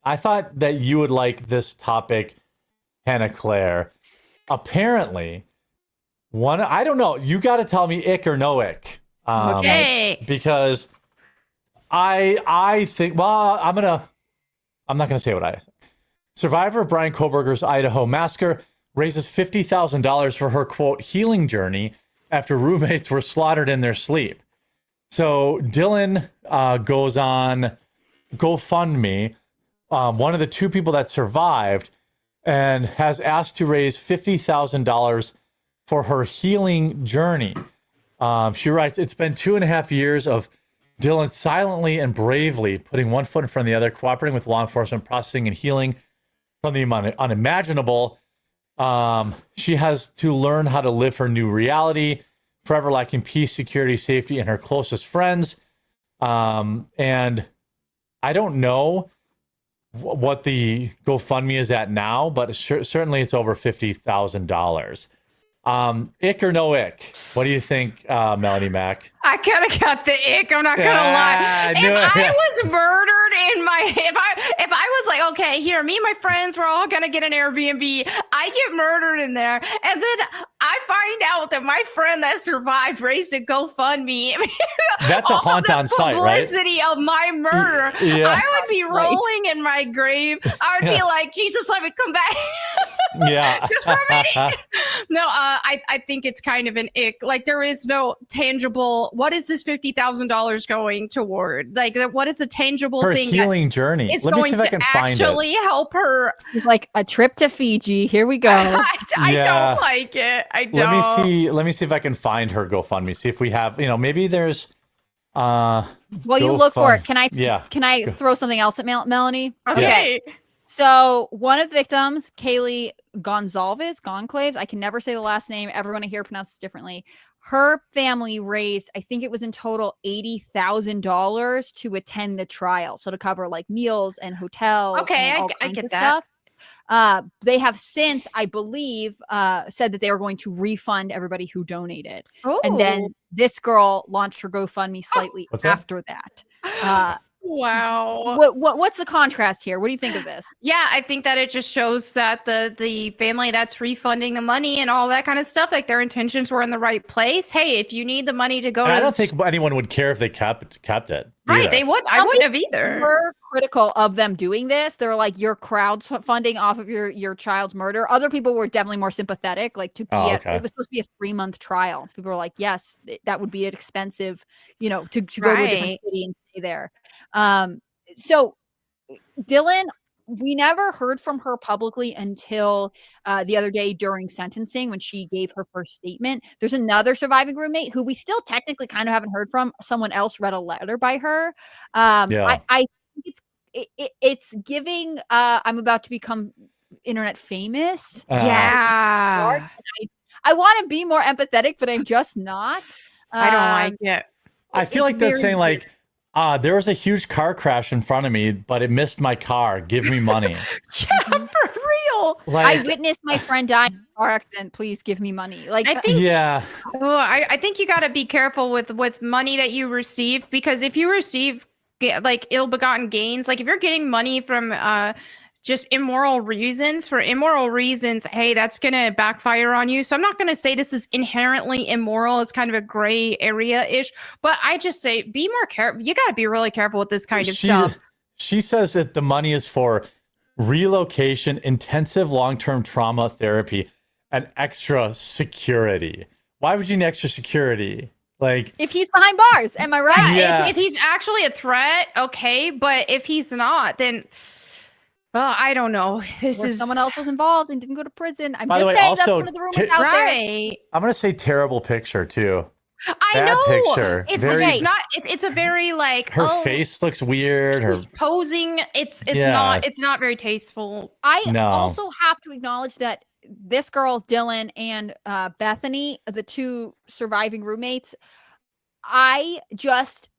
I thought that you would like this topic, Hannah Claire. Apparently, I don't know. You got to tell me ick or no ick. Okay. Because I think, well, I'm not gonna say what I think. Survivor Brian Koberger's Idaho massacre raises $50,000 for her, quote, healing journey after roommates were slaughtered in their sleep. So Dylan goes on GoFundMe, one of the two people that survived, and has asked to raise $50,000 for her healing journey. She writes, it's been 2.5 years of Dylan silently and bravely putting one foot in front of the other, cooperating with law enforcement, processing and healing from the unimaginable. She has to learn how to live her new reality, forever lacking peace, security, safety, and her closest friends. And I don't know what the GoFundMe is at now, but certainly it's over $50,000. Ick or no ick? What do you think, Melonie Mac? I kind of got the ick. I'm not gonna lie. If I was murdered in my, if I was like, okay, here, me and my friends, we're all gonna get an Airbnb. I get murdered in there, and then I find out that my friend that survived raised a GoFundMe. That's a haunt on site, right? Publicity of my murder. Yeah. I would be rolling in my grave. I would be like, Jesus, let me come back. Yeah. Just for a minute. No, I think it's kind of an ick. Like, there is no tangible. What is this $50,000 going toward? Like, what is the tangible her thing? Healing journey. It's Let me going see if I to can find actually it. help her. It's like a trip to Fiji. Here we go. I Yeah. don't like it. I don't. Let me see if I can find her GoFundMe. See if we have, maybe there's Well, you look for it. Can I Go. throw something else at Melonie? Okay. So one of the victims, Kaylee Goncalves, I can never say the last name. Everyone here pronounces it differently. Her family raised, I think it was in total $80,000 to attend the trial. So to cover like meals and hotels. Okay, and all I kinds get of that. stuff. They have since, I believe, said that they were going to refund everybody who donated. And then this girl launched her GoFundMe slightly after that. Wow. What's the contrast here? What do you think of this? Yeah, I think that it just shows that the family that's refunding the money and all that kind of stuff, like their intentions were in the right place. Hey, if you need the money to go to, I don't think anyone would care if they kept it. Right, either. they would. I wouldn't have either. We're critical of them doing this. They were like, you're crowdfunding off of your child's murder. Other people were definitely more sympathetic. Like it was supposed to be a 3-month trial. People were like, yes, that would be expensive, to go to a different city and stay there. So Dylan, we never heard from her publicly until the other day during sentencing when she gave her first statement. There's another surviving roommate who we still technically kind of haven't heard from. Someone else read a letter by her. I think it's giving I'm about to become internet famous. Yeah. I want to be more empathetic, but I'm just not. I don't like it. I feel like they're saying like, there was a huge car crash in front of me, but it missed my car. Give me money. Yeah, for real. I witnessed my friend die in a car accident. Please give me money. Like, I think, I think you got to be careful with money that you receive, because if you receive like ill-begotten gains, like if you're getting money from just immoral reasons, hey, that's going to backfire on you. So I'm not going to say this is inherently immoral. It's kind of a gray area-ish, but I just say be more careful. You got to be really careful with this kind of stuff. She says that the money is for relocation, intensive long-term trauma therapy, and extra security. Why would you need extra security? Like, if he's behind bars, am I right? Yeah. If he's actually a threat, okay, but if he's not, then I don't know. Someone else was involved and didn't go to prison. I'm By the just way, saying also, that's one of the rumors out there. I'm gonna say terrible picture too. I know. Picture. It's a very like her face looks weird. She's posing. It's not very tasteful. I also have to acknowledge that this girl, Dylan, and Bethany, the two surviving roommates, I just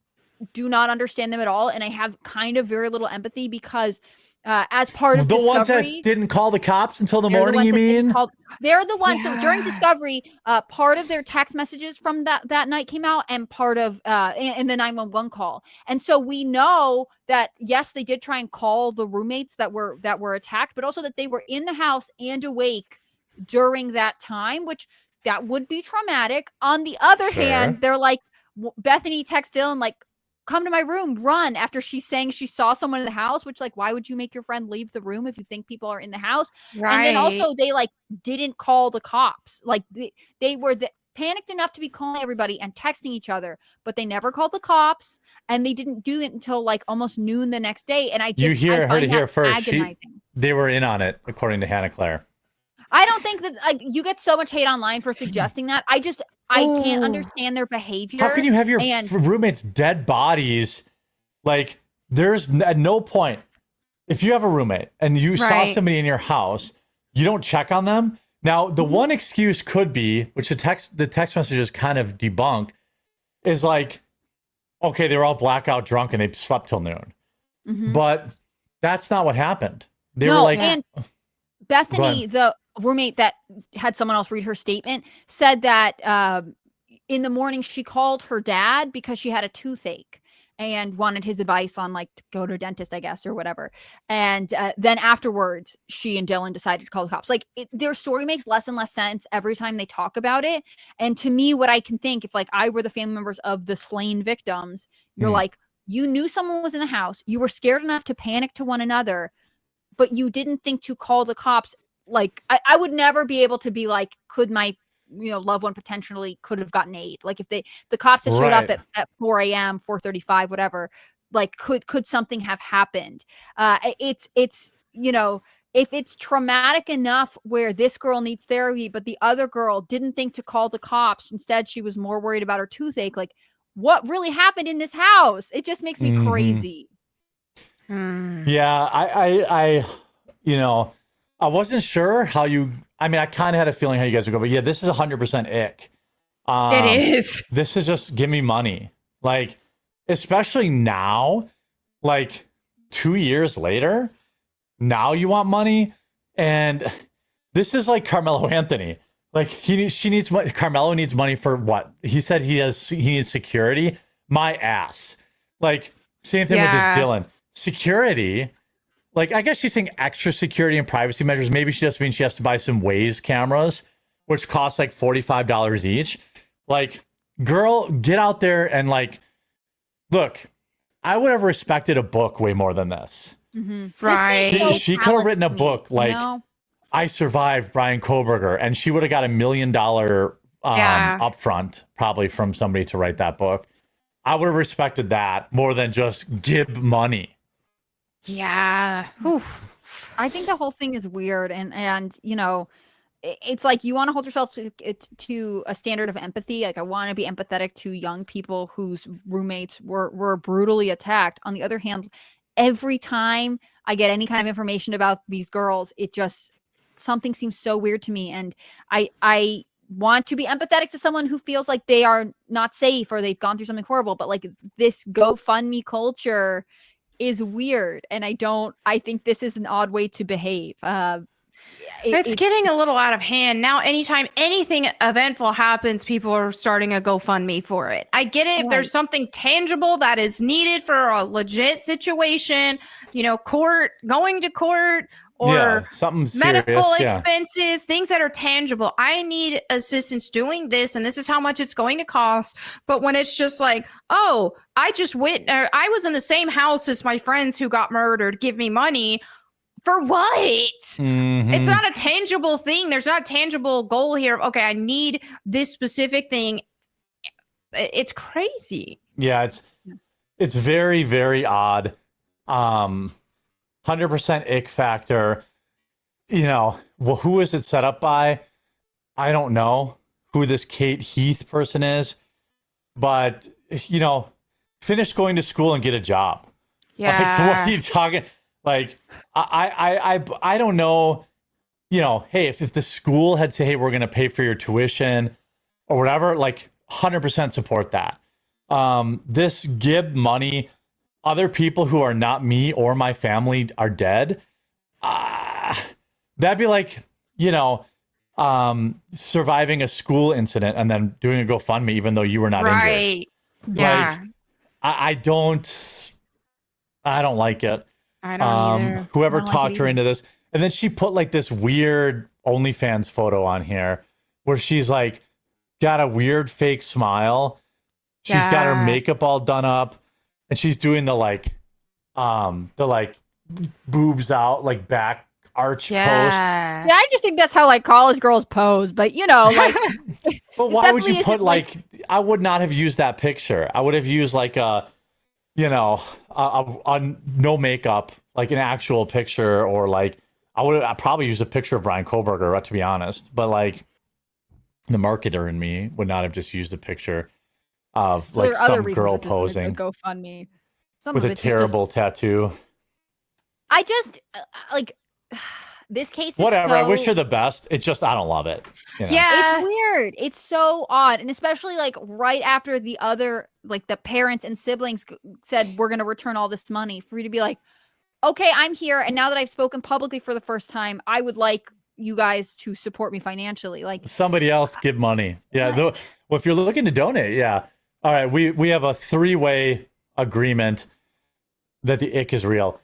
do not understand them at all. And I have kind of very little empathy because as part of the Discovery. ones that didn't call the cops until the morning, you mean? They're the ones. So during Discovery, part of their text messages from that night came out, and part of in the 911 call. And so we know that yes, they did try and call the roommates that were attacked, but also that they were in the house and awake during that time, which that would be traumatic. On the other hand, they're like, Bethany texts Dylan like, come to my room, run, after she's saying she saw someone in the house, which like, why would you make your friend leave the room if you think people are in the house? Right. And then also they like didn't call the cops. Like they were panicked enough to be calling everybody and texting each other, but they never called the cops, and they didn't do it until like almost noon the next day. And I just heard it here first. They were in on it, according to Hannah Claire. I don't think that like you get so much hate online for suggesting that. I can't understand their behavior. How can you have your roommates' dead bodies? Like, there's at no point, if you have a roommate and you saw somebody in your house, you don't check on them. Now, the one excuse could be, which the text messages kind of debunk, is like, okay, they were all blackout drunk and they slept till noon. But that's not what happened. They were like, and Bethany, the roommate that had someone else read her statement, said that in the morning she called her dad because she had a toothache and wanted his advice on like to go to a dentist, I guess, or whatever. And then afterwards, she and Dylan decided to call the cops. Like their story makes less and less sense every time they talk about it. And to me, what I can think, if like I were the family members of the slain victims, you're like, you knew someone was in the house, you were scared enough to panic to one another, but you didn't think to call the cops. Like I would never be able to be like, could my loved one potentially could have gotten aid? Like if the cops had showed up at 4 a.m., 4:35, whatever, like could something have happened? It's if it's traumatic enough where this girl needs therapy, but the other girl didn't think to call the cops. Instead, she was more worried about her toothache. Like what really happened in this house? It just makes me crazy. Yeah, I wasn't sure how you. I mean, I kind of had a feeling how you guys would go, but yeah, this is 100% ick. It is. This is just give me money, like especially now, like 2 years later. Now you want money, and this is like Carmelo Anthony. Like she needs money. Carmelo needs money for what? He said he needs security. My ass. Like same thing with this Dylan. Security. Like, I guess she's saying extra security and privacy measures. Maybe she just means she has to buy some Waze cameras, which cost like $45 each. Like, girl, get out there and like, look, I would have respected a book way more than this. Right. She could have written a book like, I Survived Brian Koberger, and she would have got $1 million upfront, probably from somebody to write that book. I would have respected that more than just give money. Yeah. Oof. I think the whole thing is weird, and it's like you want to hold yourself to a standard of empathy. Like I want to be empathetic to young people whose roommates were brutally attacked. On the other hand, every time I get any kind of information about these girls, it just something seems so weird to me, and I want to be empathetic to someone who feels like they are not safe or they've gone through something horrible, but like this GoFundMe culture is weird, and I think this is an odd way to behave. It's getting a little out of hand now. Anytime anything eventful happens, people are starting a GoFundMe for it. I get it if there's something tangible that is needed for a legit situation, going to court or something medical serious, expenses, things that are tangible. I need assistance doing this, and this is how much it's going to cost. But when it's just like, oh, I was in the same house as my friends who got murdered, give me money. For what? It's not a tangible thing. There's not a tangible goal here. Okay, I need this specific thing. It's crazy. Yeah, it's very, very odd. 100% ick factor. Who is it set up by? I don't know who this Kate Heath person is, but finish going to school and get a job. Yeah. Like, what are you talking? Like, I don't know. Hey, if the school had said, hey, we're going to pay for your tuition or whatever, like 100% support that. This give money, other people who are not me or my family are dead, that'd be like, surviving a school incident and then doing a GoFundMe even though you were not injured. Right. Yeah. Like, I don't like it. I don't either. Whoever I don't talked like it her either. into this. And then she put like this weird OnlyFans photo on here where she's like got a weird fake smile. She's got her Yeah. makeup all done up and she's doing the boobs out, like back arch post. Yeah. Yeah, I just think that's how like college girls pose. But like, But why would you definitely put isn't, like- I would not have used that picture. I would have used like a no makeup, like an actual picture, or like I probably use a picture of Brian Kohlberger, to be honest. But like the marketer in me would not have just used a picture of like there are other some reasons girl that this is a posing GoFundMe. Some with of a it's just terrible tattoo. I just like this case. Whatever. I wish so- her the best. It's just I don't love it. Yeah. It's weird. It's so odd. And especially like right after the other, like the parents and siblings said, we're going to return all this money, for you to be like, okay, I'm here. And now that I've spoken publicly for the first time, I would like you guys to support me financially. Like Somebody else give money. Yeah. What? Well, if you're looking to donate, yeah. All right. We have a 3-way agreement that the ick is real.